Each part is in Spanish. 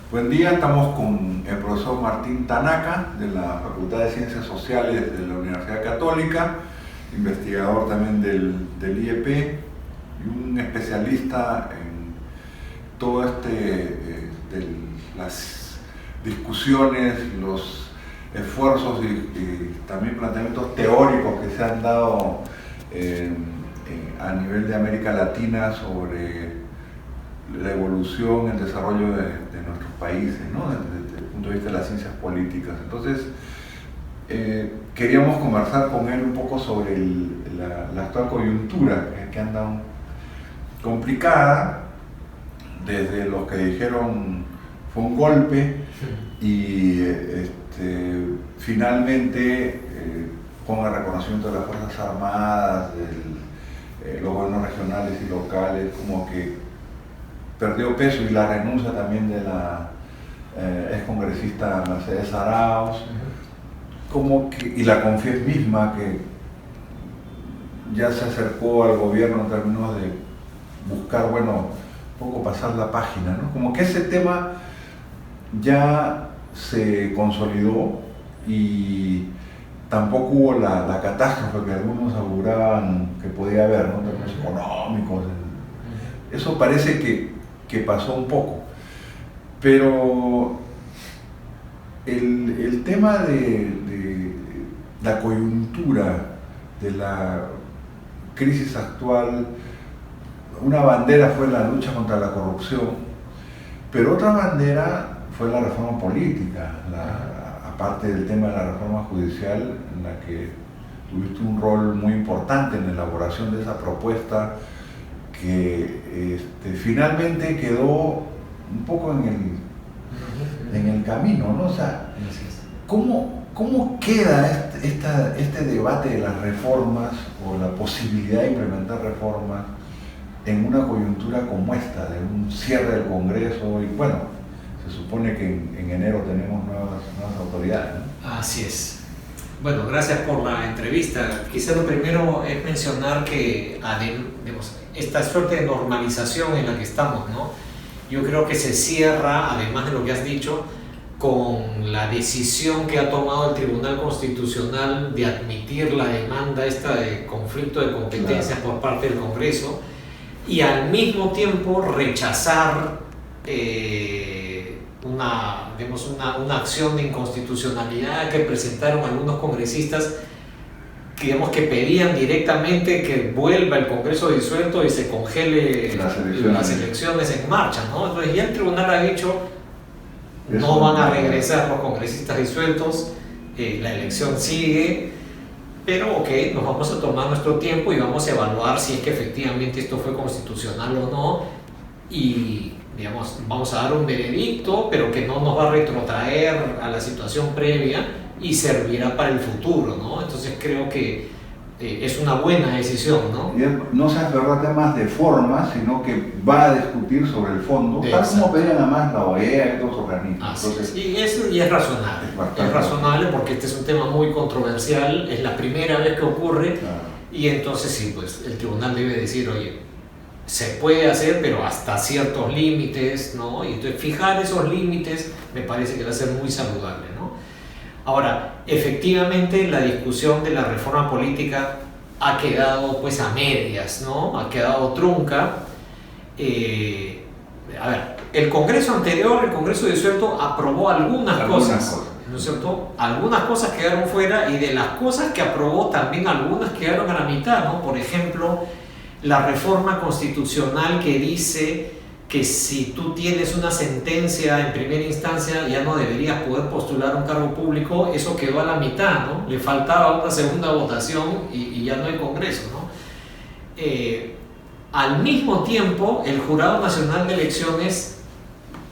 Buen día, estamos con el profesor Martín Tanaka de la Facultad de Ciencias Sociales de la Universidad Católica, investigador también del IEP y un especialista en todo de las discusiones, los esfuerzos y también planteamientos teóricos que se han dado a nivel de América Latina sobre la evolución, el desarrollo de nuestros países, ¿no? Desde el punto de vista de las ciencias políticas. Entonces, queríamos conversar con él un poco sobre la actual coyuntura que anda complicada, desde los que dijeron fue un golpe y finalmente con el reconocimiento de las Fuerzas Armadas, los gobiernos regionales y locales, como que perdió peso, y la renuncia también de la excongresista Mercedes Arauz, y la CONFIES misma, que ya se acercó al gobierno en términos de buscar, un poco pasar la página, ¿no? Como que ese tema ya se consolidó y tampoco hubo la catástrofe que algunos auguraban que podía haber, ¿no? En términos económicos. Eso parece que pasó un poco, pero el tema de la coyuntura de la crisis actual, una bandera fue la lucha contra la corrupción, pero otra bandera fue la reforma política, aparte del tema de la reforma judicial, en la que tuviste un rol muy importante en la elaboración de esa propuesta que finalmente quedó un poco en el camino, ¿no? O sea, ¿cómo queda este debate de las reformas o la posibilidad de implementar reformas en una coyuntura como esta, de un cierre del Congreso? Y bueno, se supone que en enero tenemos nuevas autoridades, ¿no? Así es. Bueno, gracias por la entrevista. Quizá lo primero es mencionar que esta suerte de normalización en la que estamos, ¿no? Yo creo que se cierra, además de lo que has dicho, con la decisión que ha tomado el Tribunal Constitucional de admitir la demanda de conflicto de competencias por parte del Congreso, y al mismo tiempo rechazar una acción de inconstitucionalidad que presentaron algunos congresistas que pedían directamente que vuelva el Congreso disuelto y se congele las elecciones en marcha, ¿no? Entonces ya el tribunal ha dicho no van a regresar los congresistas disueltos, la elección sigue, pero nos vamos a tomar nuestro tiempo y vamos a evaluar si es que efectivamente esto fue constitucional o no, y vamos a dar un veredicto, pero que no nos va a retrotraer a la situación previa y servirá para el futuro, ¿no? Entonces creo que es una buena decisión, ¿no? Y no se aferra a temas de forma, sino que va a discutir sobre el fondo, tal como pedían además la OEA y otros organismos. Entonces, y es razonable. Es razonable porque este es un tema muy controversial, es la primera vez que ocurre, claro. Y entonces sí, pues el tribunal debe decir, oye, se puede hacer, pero hasta ciertos límites, ¿no? Y entonces fijar esos límites me parece que va a ser muy saludable, ¿no? Ahora, efectivamente la discusión de la reforma política ha quedado pues a medias, ¿no? Ha quedado trunca. El Congreso anterior, el Congreso disuelto, aprobó algunas cosas, ¿no es cierto? Algunas cosas quedaron fuera, y de las cosas que aprobó también algunas quedaron a la mitad, ¿no? Por ejemplo, la reforma constitucional que dice que si tú tienes una sentencia en primera instancia ya no deberías poder postular un cargo público, eso quedó a la mitad, ¿no? Le faltaba una segunda votación y ya no hay Congreso, ¿no? Al mismo tiempo, el Jurado Nacional de Elecciones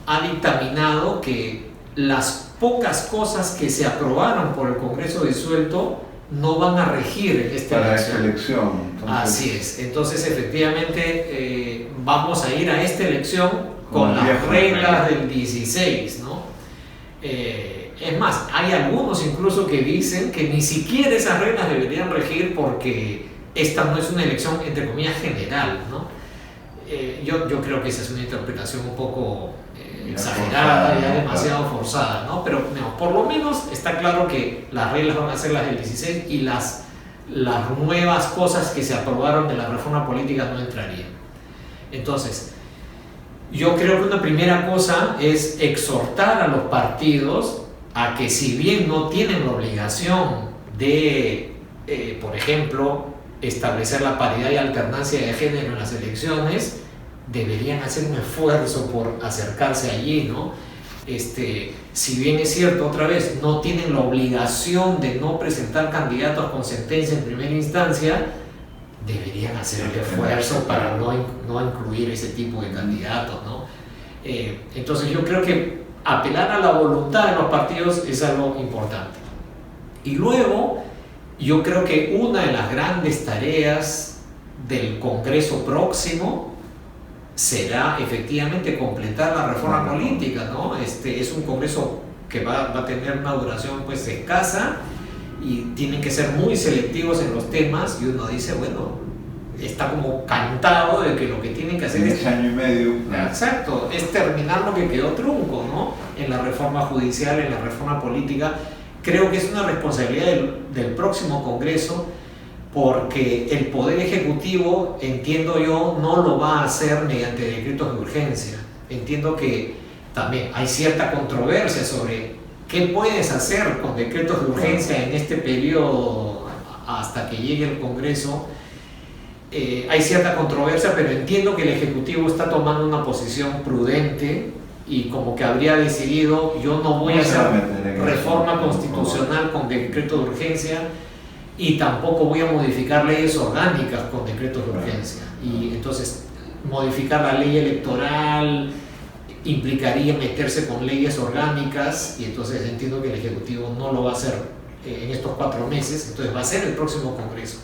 ha dictaminado que las pocas cosas que se aprobaron por el Congreso disuelto no van a regir en esta elección. Entonces, así es. Entonces, efectivamente, vamos a ir a esta elección con las reglas del 16, ¿no? Es más, hay algunos incluso que dicen que ni siquiera esas reglas deberían regir porque esta no es una elección, entre comillas, general, ¿no? Yo creo que esa es una interpretación un poco exagerada, forzada, ya ¿no? demasiado forzada, ¿no? Pero no, por lo menos está claro que las reglas van a ser las del 16 y las nuevas cosas que se aprobaron de la reforma política no entrarían. Entonces, yo creo que una primera cosa es exhortar a los partidos a que, si bien no tienen la obligación de, por ejemplo, establecer la paridad y alternancia de género en las elecciones, deberían hacer un esfuerzo por acercarse allí, ¿no? Si bien es cierto, otra vez, no tienen la obligación de no presentar candidatos con sentencia en primera instancia, deberían hacer el esfuerzo para no incluir ese tipo de candidatos, ¿no? Entonces yo creo que apelar a la voluntad de los partidos es algo importante. Y luego, yo creo que una de las grandes tareas del Congreso próximo será efectivamente completar la reforma política, ¿no? Es un Congreso que va a tener una duración pues escasa y tienen que ser muy selectivos en los temas, y uno dice, bueno, está como cantado de que lo que tienen que hacer en es... ese año y medio. Exacto, es terminar lo que quedó trunco, ¿no? En la reforma judicial, en la reforma política. Creo que es una responsabilidad del próximo Congreso, porque el Poder Ejecutivo, entiendo yo, no lo va a hacer mediante decretos de urgencia. Entiendo que también hay cierta controversia sobre qué puedes hacer con decretos de urgencia en este periodo hasta que llegue el Congreso. Hay cierta controversia, pero entiendo que el Ejecutivo está tomando una posición prudente y como que habría decidido, yo no voy a hacer reforma constitucional con decreto de urgencia, y tampoco voy a modificar leyes orgánicas con decretos de urgencia. Y entonces modificar la ley electoral implicaría meterse con leyes orgánicas, y entonces entiendo que el Ejecutivo no lo va a hacer en estos 4 meses, entonces va a ser el próximo Congreso.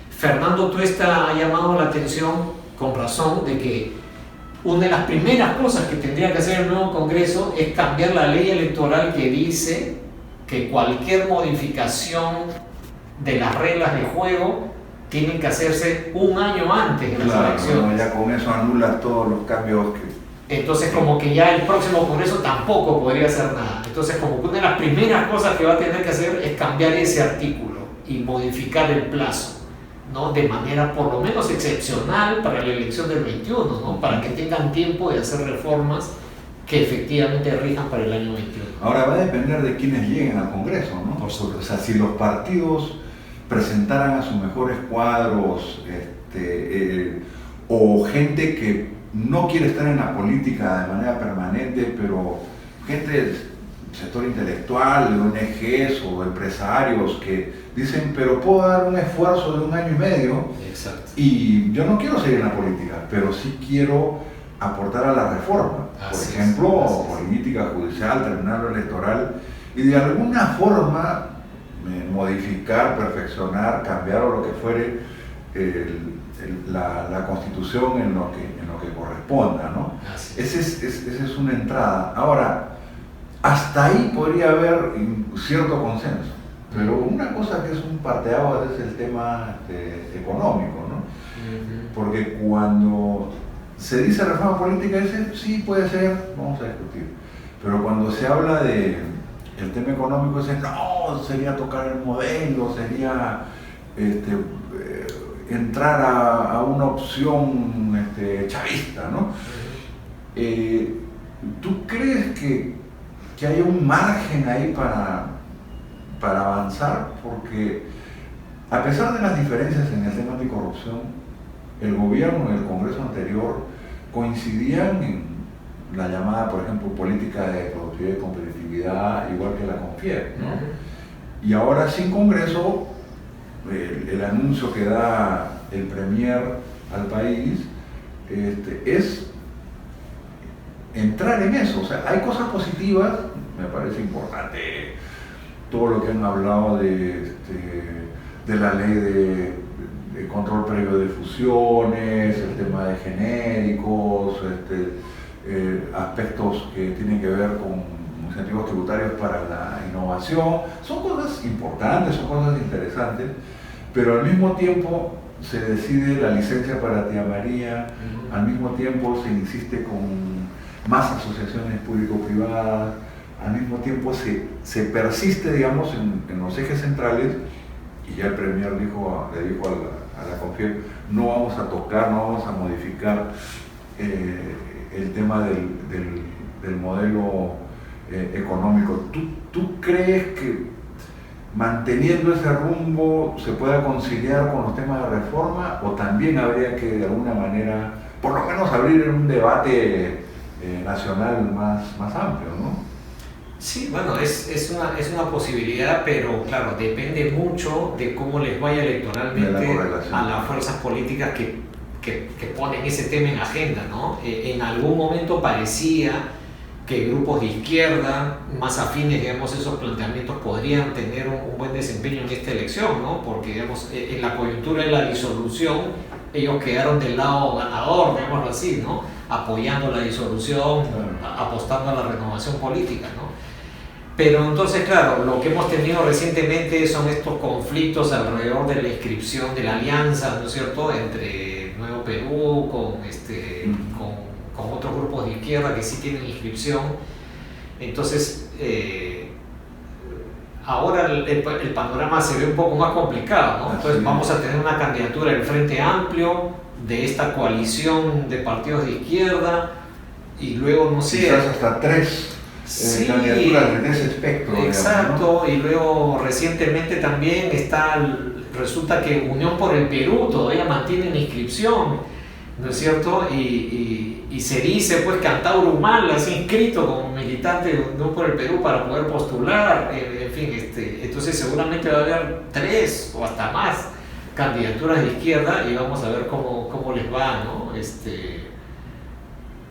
Fernando Tuesta ha llamado la atención, con razón, de que una de las primeras cosas que tendría que hacer el nuevo Congreso es cambiar la ley electoral, que dice que cualquier modificación de las reglas del juego tienen que hacerse un año antes de las elecciones. No, ya con eso anulas todos los cambios que... Entonces como que ya el próximo Congreso tampoco podría hacer nada. Entonces como que una de las primeras cosas que va a tener que hacer es cambiar ese artículo y modificar el plazo, ¿no? De manera por lo menos excepcional para la elección del 21, ¿no? Para que tengan tiempo de hacer reformas que efectivamente rijan para el año 21. Ahora va a depender de quienes lleguen al Congreso, ¿no? Por supuesto. O sea, si los partidos presentaran a sus mejores cuadros, o gente que no quiere estar en la política de manera permanente, pero gente del sector intelectual, de ONGs o empresarios que dicen, pero puedo dar un esfuerzo de 1 año y medio. Exacto. Y yo no quiero seguir en la política, pero sí quiero aportar a la reforma. Por ejemplo, política judicial, terminar lo electoral, y de alguna forma modificar, perfeccionar, cambiar o lo que fuere la Constitución en lo que corresponda, ¿no? Esa es una entrada. Ahora, hasta ahí podría haber cierto consenso, pero una cosa que es un parteaguas es el tema económico, ¿no? Porque cuando se dice reforma política, dice, sí, puede ser, vamos a discutir, pero cuando se habla de el tema económico, dice, no, sería tocar el modelo, sería entrar a una opción chavista, ¿no? ¿Tú crees que haya un margen ahí para avanzar? Porque a pesar de las diferencias en el tema de corrupción, el gobierno y el Congreso anterior coincidían en la llamada, por ejemplo, política de productividad y competitividad, igual que la CONFIEP, ¿no? Y ahora, sin Congreso, el anuncio que da el Premier al país es entrar en eso. O sea, hay cosas positivas, me parece importante todo lo que han hablado de la ley de control previo de fusiones, el tema de genéricos, aspectos que tienen que ver con incentivos tributarios para la innovación. Son cosas importantes, son cosas interesantes, pero al mismo tiempo se decide la licencia para Tía María, al mismo tiempo se insiste con más asociaciones público-privadas, al mismo tiempo se persiste, digamos, en los ejes centrales, y ya el Premier le dijo a la CONFIEP, no vamos a tocar, no vamos a modificar el tema del modelo económico. ¿Tú crees que manteniendo ese rumbo se pueda conciliar con los temas de reforma, o también habría que de alguna manera, por lo menos, abrir un debate nacional más amplio, ¿no? Sí, bueno, es una posibilidad, pero claro, depende mucho de cómo les vaya electoralmente a las fuerzas políticas que ponen ese tema en agenda, ¿no? En algún momento parecía que grupos de izquierda más afines, digamos, esos planteamientos podrían tener un buen desempeño en esta elección, ¿no? Porque, digamos, en la coyuntura de la disolución, ellos quedaron del lado ganador, digámoslo así, ¿no? Apoyando la disolución, apostando a la renovación política, ¿no? Pero entonces, claro, lo que hemos tenido recientemente son estos conflictos alrededor de la inscripción de la alianza, ¿no es cierto?, entre Nuevo Perú con otros grupos de izquierda que sí tienen inscripción. Entonces, ahora el panorama se ve un poco más complicado, ¿no? Entonces vamos a tener una candidatura del Frente Amplio, de esta coalición de partidos de izquierda, y luego, no sé... Quizás hasta tres candidaturas de ese espectro. Exacto, digamos, ¿no? Y luego recientemente también resulta que Unión por el Perú todavía mantiene la inscripción, ¿no es cierto? Y se dice pues que Antauro Humala se ha inscrito como militante de Unión por el Perú para poder postular, en fin, entonces seguramente va a haber 3 o hasta más candidaturas de izquierda, y vamos a ver cómo les va, ¿no?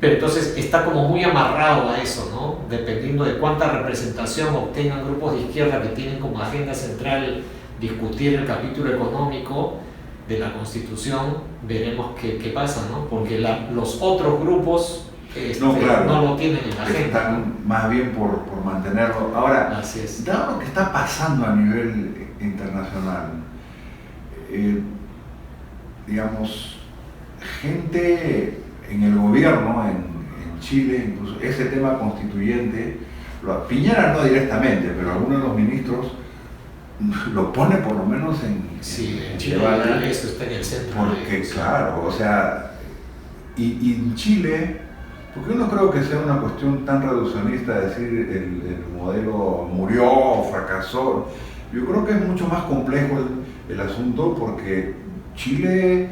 Pero entonces está como muy amarrado a eso, ¿no? Dependiendo de cuánta representación obtengan grupos de izquierda que tienen como agenda central discutir el capítulo económico de la Constitución, veremos qué pasa, ¿no? Porque los otros grupos no lo tienen en la agenda. Están más bien por mantenerlo. Ahora, dado lo que está pasando a nivel internacional, digamos, gente en el gobierno, en Chile, incluso ese tema constituyente, Piñera no directamente, pero algunos de los ministros lo pone por lo menos en Chile, eso está en el centro. Porque claro, o sea, y en Chile, porque yo no creo que sea una cuestión tan reduccionista decir el modelo murió, fracasó. Yo creo que es mucho más complejo el asunto, porque Chile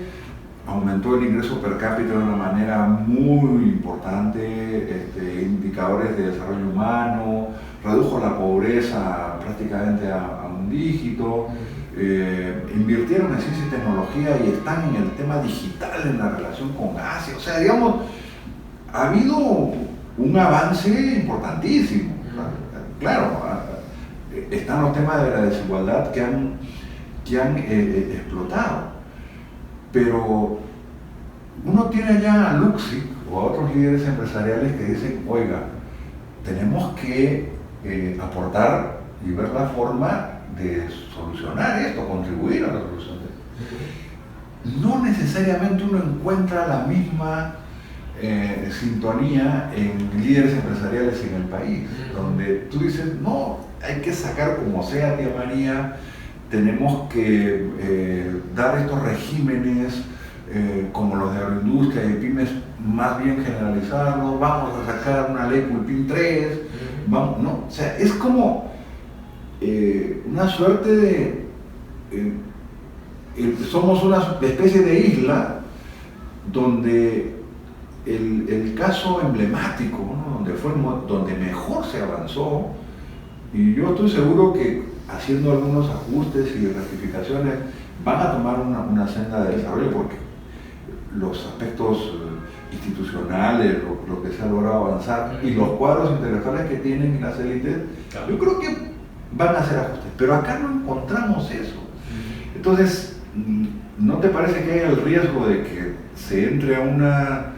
aumentó el ingreso per cápita de una manera muy importante, indicadores de desarrollo humano, redujo la pobreza prácticamente a un dígito, invirtieron en ciencia y tecnología y están en el tema digital, en la relación con Asia. O sea, digamos, ha habido un avance importantísimo. Claro, están los temas de la desigualdad que han explotado. Pero uno tiene allá a Luksic o a otros líderes empresariales que dicen, oiga, tenemos que aportar y ver la forma de solucionar esto, contribuir a la solución de esto. No necesariamente uno encuentra la misma sintonía en líderes empresariales en el país, donde tú dices, no, hay que sacar como sea, Tía María, tenemos que dar estos regímenes como los de agroindustria y pymes, más bien generalizarlos, vamos a sacar una ley Pulpín 3, vamos, ¿no? O sea, es como una suerte de... somos una especie de isla donde el caso emblemático, ¿no? donde mejor se avanzó, y yo estoy seguro que haciendo algunos ajustes y rectificaciones van a tomar una senda de desarrollo, porque los aspectos institucionales, lo que se ha logrado avanzar y los cuadros intelectuales que tienen las élites, yo creo que van a hacer ajustes, pero acá no encontramos eso. Entonces, ¿no te parece que hay el riesgo de que se entre a una,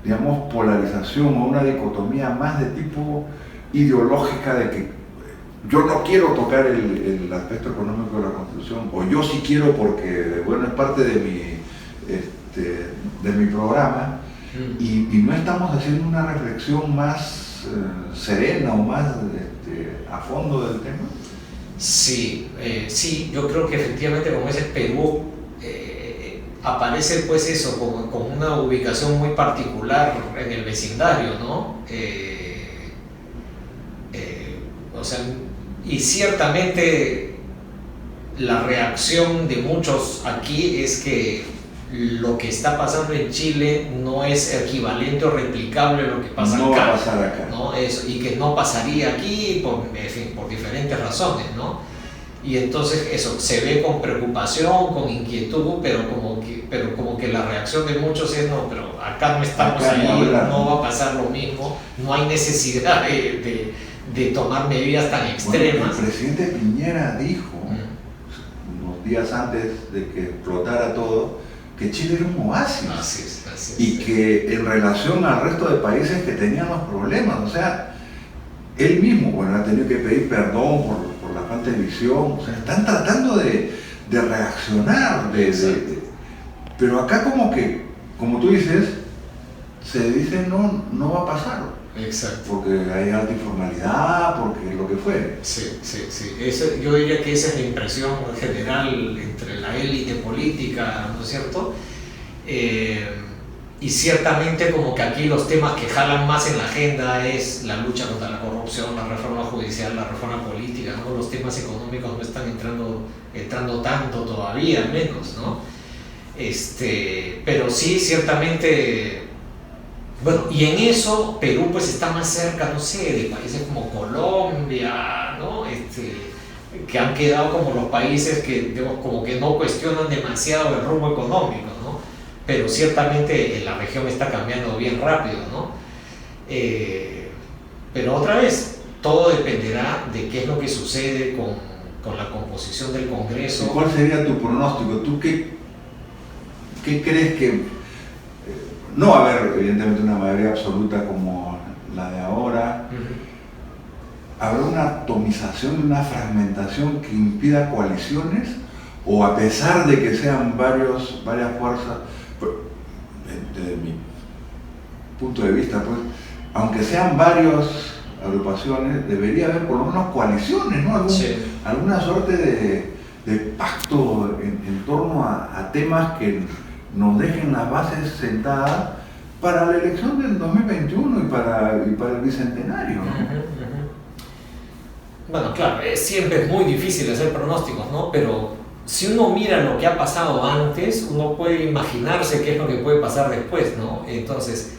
digamos, polarización o una dicotomía más de tipo ideológica, de que yo no quiero tocar el aspecto económico de la Constitución, o yo sí quiero porque, bueno, es parte de mi programa, y no estamos haciendo una reflexión más serena o más a fondo del tema. Sí, sí, yo creo que efectivamente, como dices, Perú aparece pues eso, con una ubicación muy particular en el vecindario, ¿no? O sea, y ciertamente la reacción de muchos aquí es que lo que está pasando en Chile no es equivalente o replicable a lo que pasa acá. No va a pasar acá. ¿No? Eso, y que no pasaría aquí por diferentes razones, ¿no? Y entonces eso se ve con preocupación, con inquietud, pero como que la reacción de muchos es no, pero acá no estamos ahí, no va a pasar lo mismo, no hay necesidad de tomar medidas tan extremas. Bueno, el presidente Piñera dijo unos días antes de que explotara todo que Chile era un oasis. Así es, y que en relación al resto de países que tenían los problemas, o sea, él mismo, bueno, ha tenido que pedir perdón por la falta de visión, o sea, están tratando de reaccionar, pero acá como que, como tú dices, se dice no va a pasar. Exacto. Porque hay alta informalidad, porque lo que fue. Sí. Yo diría que esa es la impresión general entre la élite política, ¿no es cierto? Y ciertamente como que aquí los temas que jalan más en la agenda es la lucha contra la corrupción, la reforma judicial, la reforma política, ¿no? Los temas económicos no están entrando tanto todavía, al menos, ¿no? Pero sí, ciertamente. Bueno, y en eso Perú pues está más cerca, no sé, de países como Colombia, ¿no? Que han quedado como los países que, digamos, como que no cuestionan demasiado el rumbo económico, ¿no? Pero ciertamente la región está cambiando bien rápido, ¿no? Pero otra vez, todo dependerá de qué es lo que sucede con la composición del Congreso. ¿Cuál sería tu pronóstico? ¿Tú qué crees que... No va a haber, evidentemente, una mayoría absoluta como la de ahora. ¿Habrá una atomización, una fragmentación que impida coaliciones? ¿O a pesar de que sean varias fuerzas, desde mi punto de vista, pues, aunque sean varias agrupaciones, debería haber por lo menos coaliciones, ¿no? Alguna suerte de pacto en torno a temas que nos dejen las bases sentadas para la elección del 2021 y para el bicentenario, ¿no? Bueno, claro, siempre es muy difícil hacer pronósticos, ¿no? Pero si uno mira lo que ha pasado antes, uno puede imaginarse qué es lo que puede pasar después, ¿no? Entonces,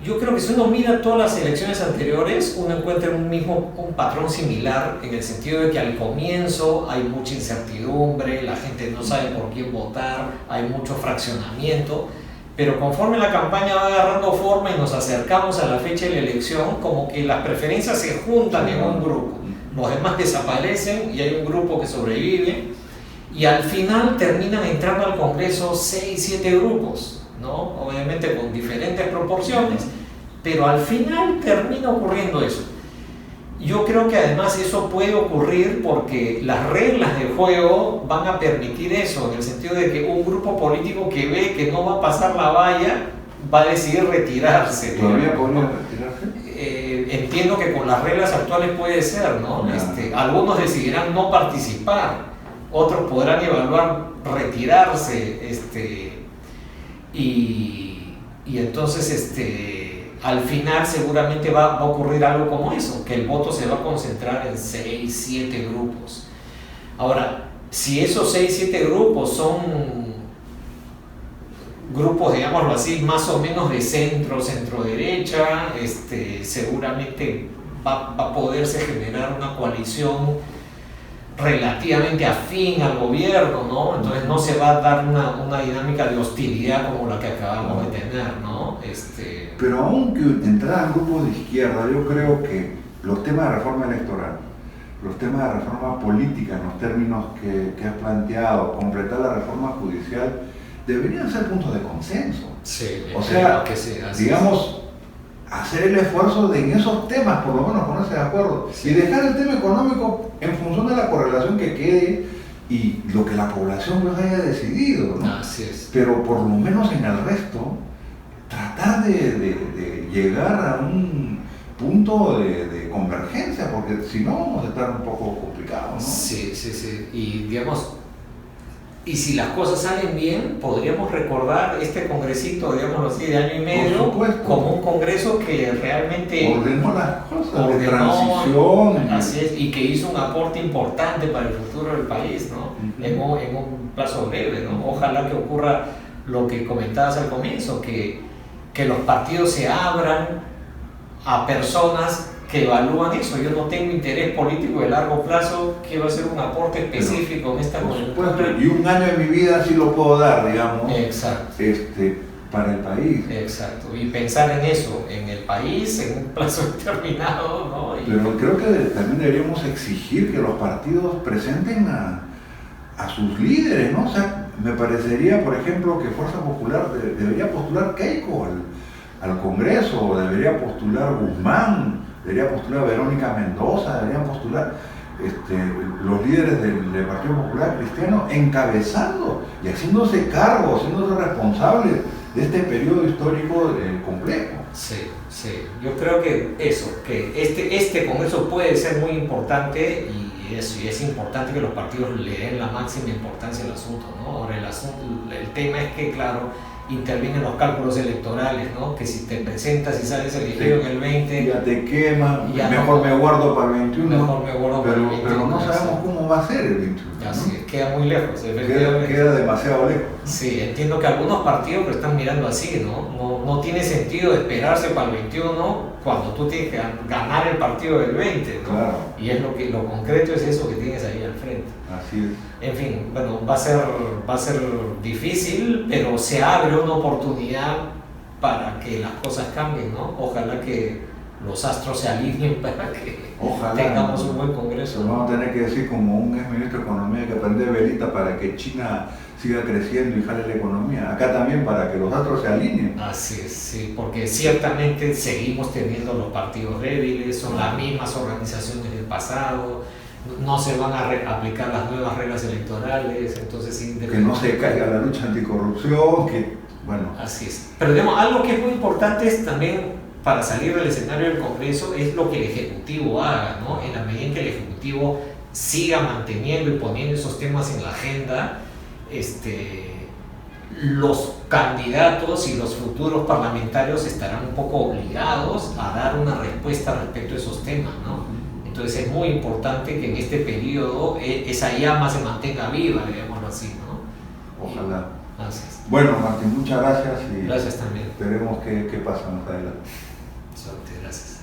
yo creo que si uno mira todas las elecciones anteriores, uno encuentra un patrón similar, en el sentido de que al comienzo hay mucha incertidumbre, la gente no sabe por quién votar, hay mucho fraccionamiento, pero conforme la campaña va agarrando forma y nos acercamos a la fecha de la elección, como que las preferencias se juntan en un grupo, los demás desaparecen y hay un grupo que sobrevive, y al final terminan entrando al Congreso 6, 7 grupos, ¿no? Obviamente con diferentes proporciones, pero al final termina ocurriendo eso. Yo creo que además eso puede ocurrir porque las reglas del juego van a permitir eso, en el sentido de que un grupo político que ve que no va a pasar la valla va a decidir retirarse. ¿Todavía podría retirarse? Entiendo que con las reglas actuales puede ser, ¿no? Algunos decidirán no participar, otros podrán evaluar retirarse, y entonces al final seguramente va a ocurrir algo como eso, que el voto se va a concentrar en 6, 7 grupos. Ahora, si esos 6, 7 grupos son grupos, digámoslo así, más o menos de centro-derecha, seguramente va a poderse generar una coalición relativamente afín al gobierno, ¿no? Entonces no se va a dar una dinámica de hostilidad como la que acabamos de tener, ¿no? Pero aunque entraran grupos de izquierda, yo creo que los temas de reforma electoral, los temas de reforma política, en los términos que has planteado, completar la reforma judicial, deberían ser puntos de consenso. Sí, o sea, que sí, digamos, hacer el esfuerzo de en esos temas por lo menos ponerse de acuerdo y dejar el tema económico en función de la correlación que quede y lo que la población pues haya decidido, ¿no? Así es. Pero por lo menos en el resto tratar de llegar a un punto de convergencia, porque si no vamos a estar un poco complicados, ¿no? Sí, sí, sí. Y digamos, y si las cosas salen bien, podríamos recordar este congresito, digamos así, de año y medio, como un congreso que realmente ordenó las cosas, de transición. Así es, y que hizo un aporte importante para el futuro del país, ¿no? En un plazo breve, ¿no? Ojalá que ocurra lo que comentabas al comienzo, que los partidos se abran a personas que evalúan eso. Yo no tengo interés político de largo plazo, quiero hacer un aporte específico en esta coyuntura. Y un año de mi vida sí lo puedo dar, digamos. Exacto. Para el país. Exacto. Y pensar en eso, en el país, en un plazo determinado, ¿no? Pero creo que también deberíamos exigir que los partidos presenten a sus líderes, ¿no? O sea, me parecería, por ejemplo, que Fuerza Popular debería postular Keiko al Congreso, debería postular Guzmán, debería postular Verónica Mendoza, deberían postular los líderes del Partido Popular Cristiano encabezando y haciéndose cargo, haciéndose responsables de este periodo histórico complejo. Sí, sí. Yo creo que eso, que este Congreso puede ser muy importante y es importante que los partidos le den la máxima importancia al asunto, ¿no? Ahora el tema es que, claro, intervienen los cálculos electorales, ¿no? Que si te presentas y sales elegido en el 20... Ya te quemas, mejor me guardo para el 21. Mejor me guardo para el 21. Pero no sabemos cómo va a ser el 21. Así es, queda muy lejos. Queda demasiado lejos. Sí, entiendo que algunos partidos lo están mirando así, ¿no? No tiene sentido esperarse para el 21 cuando tú tienes que ganar el partido del 20, ¿no? Claro. Y es lo concreto es eso que tienes ahí al frente. Así es. En fin, bueno, va a ser difícil, pero se abre una oportunidad para que las cosas cambien, ¿no? Ojalá que los astros se alineen para que tengamos un buen congreso. Vamos a tener que decir como un ex ministro de Economía que prende velita para que China siga creciendo y jale la economía. Acá también para que los astros se alineen. Así es, sí, porque ciertamente seguimos teniendo los partidos débiles, son las mismas organizaciones del pasado, no se van a aplicar las nuevas reglas electorales, entonces que no se caiga la lucha anticorrupción, que bueno. Así es. Pero digamos, algo que es muy importante es también para salir del escenario del Congreso es lo que el Ejecutivo haga, ¿no? En la medida en que el Ejecutivo siga manteniendo y poniendo esos temas en la agenda, los candidatos y los futuros parlamentarios estarán un poco obligados a dar una respuesta respecto a esos temas, ¿no? Entonces es muy importante que en este periodo esa llama se mantenga viva, digámoslo así, ¿no? Ojalá. Así es. Bueno, Martín, muchas gracias y gracias también. Veremos qué pasa más adelante. Gracias.